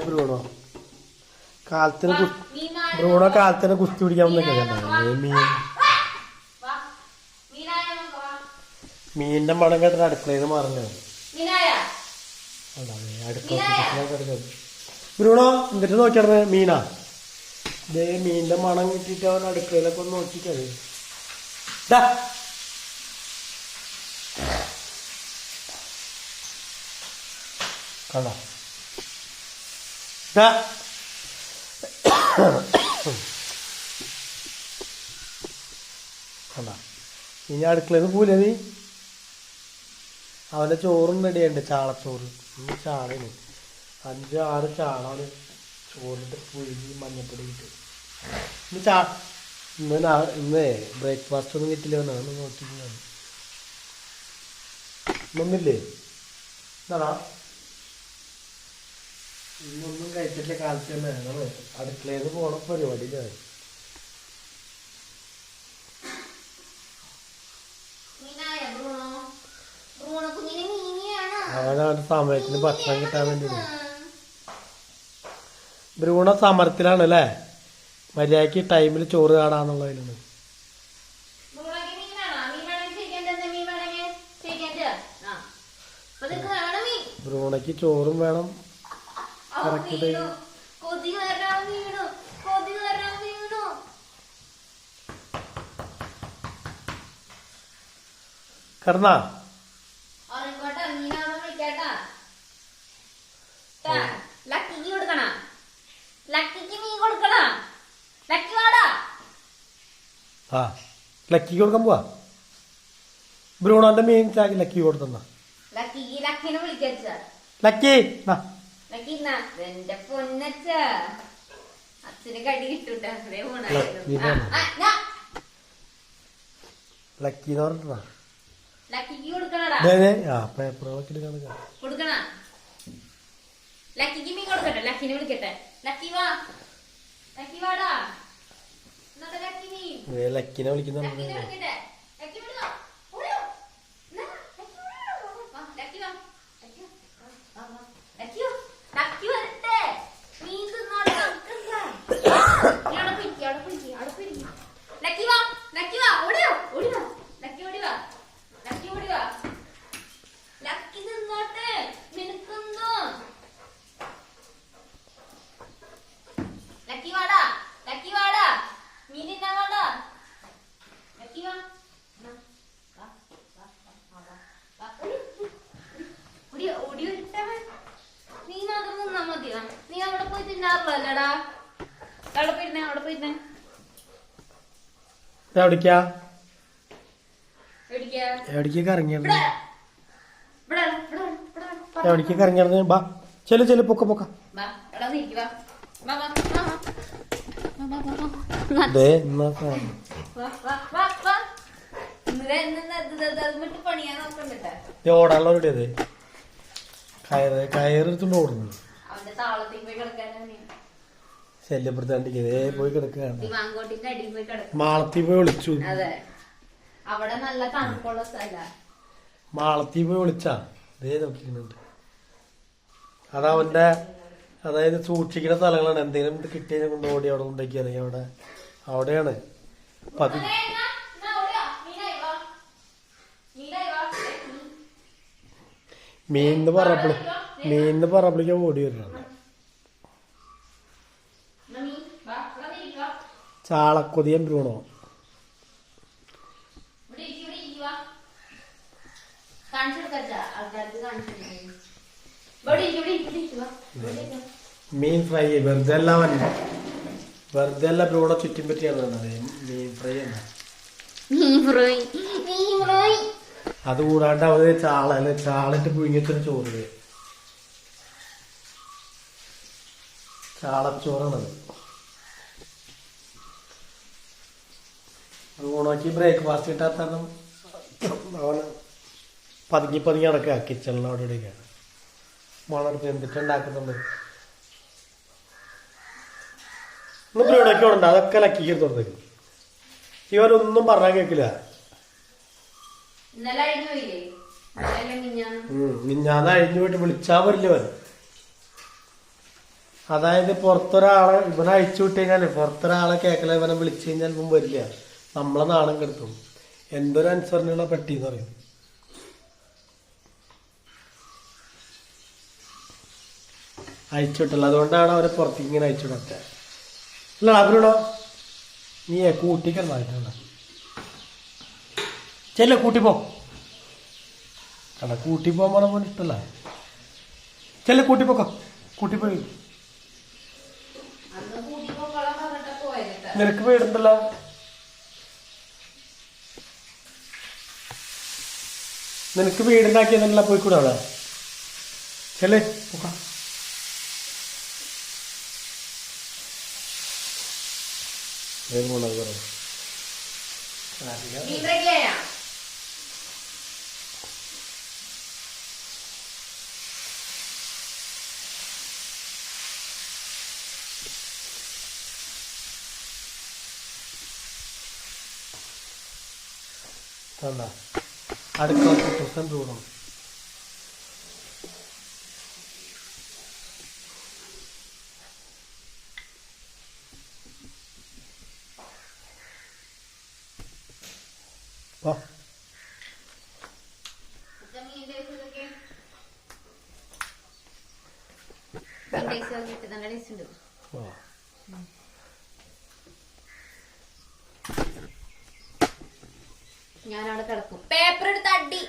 Bruno കാലത്തിന് Bruno കാലത്തിന് കുസ്തി പിടിക്കാൻ മീനിന്റെ മണം കേട്ടിട്ട് അടുക്കളയിൽ മാറുന്നത് അടുക്കള ബ്രൂണോ എന്നിട്ട് നോക്കിയാ മീനാ ഇതേ മീനിന്റെ മണം കിട്ടിയിട്ട് അവൻ അടുക്കളയിലൊക്കെ ഒന്ന് നോക്കിക്കത് കണ്ട കണ്ട ഇനി അടുക്കളയിൽ നിന്ന് പോലെ നീ അവൻ്റെ ചോറും റെഡിയുണ്ട് ചാളച്ചോറ് ഈ ചാളന് 5-6 ചാളാണ് ചോറിട്ട് പുഴുകി മഞ്ഞപ്പൊടി ഇട്ട് ഇന്ന് ബ്രേക്ക്ഫാസ്റ്റ് ഒന്നും കിട്ടില്ല ഒന്ന് നോക്കിയിരുന്നാണ് ഇന്നൊന്നില്ലേ എന്താടാ ഇന്നൊന്നും കഴിച്ചിട്ടില്ല കാലത്ത് തന്നെ ഞങ്ങൾ അടുക്കളയിൽ നിന്ന് പോണ പരിപാടിയിലാണ് അവനവൻ്റെ സമയത്തിന് ഭക്ഷണം കിട്ടാൻ വേണ്ടി ബ്രൂണ സമരത്തിലാണ് അല്ലേ മര്യാദക്ക് ടൈമിൽ ചോറ് കാണാന്നുള്ളതിലാണ് ബ്രൂണയ്ക്ക് ചോറും വേണം കറക്റ്റ് ടൈം കർണ ആ ലക്കിക്ക് കൊടുക്കാൻ പോവാ ബ്രൂണോന്റെ മീൻ ചാക്കി ലക്കി കൊടുത്തന്ന ലക്കി ലക്കിന്ന് പറഞ്ഞ പേപ്പറുകളൊക്കെ ലക്കിക്ക് മീൻ കൊടുക്കട്ടെ ലക്കിനെ വിളിക്കട്ടെ ലക്കി വാ ലക്കി വാടാ ലക്കിനെ വിളിക്കുന്ന എവിടേക്കാ എവിടേക്കൊക്കെ ഇറങ്ങിയത് എവിടേക്കൊക്കെ ഇറങ്ങിയത് ബാ ചെല്ലു ചെല്ലു പൊക്ക പൊക്ക ഓടാനുള്ള റെഡി അതെ കയറെടുത്തോണ്ട് ഓടുന്നു ശല്യപ്പെടുത്താണ്ടിരിക്കേ പോയി കിടക്കുകയാണ് മാളത്തിൽ പോയി വിളിച്ചു അവിടെ നല്ല തണുപ്പുള്ള സ്ഥല മാളത്തിൽ പോയി വിളിച്ചാ ഇതേ നോക്കിക്കുന്നുണ്ട് അതവന്റെ അതായത് സൂക്ഷിക്കുന്ന സ്ഥലങ്ങളാണ് എന്തെങ്കിലും ഇത് കിട്ടിയതിനെ കൊണ്ട് ഓടി അവിടെ കൊണ്ടേക്ക് അല്ലെങ്കിൽ അവിടെയാണ് മീനിന്ന് പറഞ്ഞപ്പോഴേക്കും ഓടി വരുന്നുണ്ട് ചാളക്കൊതിയൻ ബ്രൂണോ മീൻ ഫ്രൈ വെറുതെ അല്ല ബ്രൂണോ ചുറ്റും പറ്റിയാണ് മീൻ ഫ്രൈ ആണ് അത് കൂടാണ്ട് അവര് ചാളിട്ട് പുഴുങ്ങിച്ചൊരു ചോറ് ചാളച്ചോറാണത് ബ്രൂണോക്ക് ബ്രേക്ക്ഫാസ്റ്റ് കിട്ടാത്ത അവന് പതുങ്ങി നടക്കുക കിച്ചണിൽ അവിടെ ഇവിടെയൊക്കെയാണ് മണെടുത്ത് എന്തിട്ടുണ്ടാക്കുന്നുണ്ട് ബ്രൂണൊക്കെ ഉണ്ട് അതൊക്കെ ലക്കിക്ക് തുറന്നേക്കും ഇവരൊന്നും പറഞ്ഞാൽ കേൾക്കില്ല മിഞ്ഞാന്ന് അഴിഞ്ഞു പോയിട്ട് വിളിച്ചാ വരില്ലവൻ. അതായത് പുറത്തൊരാളെ ഇവനെ അഴിച്ചു വിട്ട് കഴിഞ്ഞാല് പുറത്തൊരാളെ കേക്കല ഇവനെ വിളിച്ചു കഴിഞ്ഞാൽ ഇവൻ വരില്ല. നമ്മളെ നാണം കെടുത്തും. എന്തൊരു അനുസരണയുള്ള പട്ടിന്ന് പറയും. അയച്ചുവിട്ടല്ലോ, അതുകൊണ്ടാണ് അവരെ പുറത്തേക്ക് ഇങ്ങനെ അയച്ചുവിടാത്ത. അല്ല അവരോടോ നീ കൂട്ടിക്കണ്ട ചെല്ല കൂട്ടിപ്പോ കണ്ട കൂട്ടിപ്പോൻ പറഞ്ഞ പോലെ ഇഷ്ടല്ല. ചെല്ല കൂട്ടിപ്പോക്കോ, കൂട്ടിപ്പോയി. നിനക്ക് വീടുണ്ടല്ലോ. നിനക്ക് വീടുണ്ടാക്കിയതല്ല പോയിക്കൂടെ അവിടെ. ചെല്ലേ പോക്കാം. അടുക്കള ദിവസം തൂണം. ഞാനവിടെ കിടക്കും. പേപ്പർ എടുത്ത് അടി.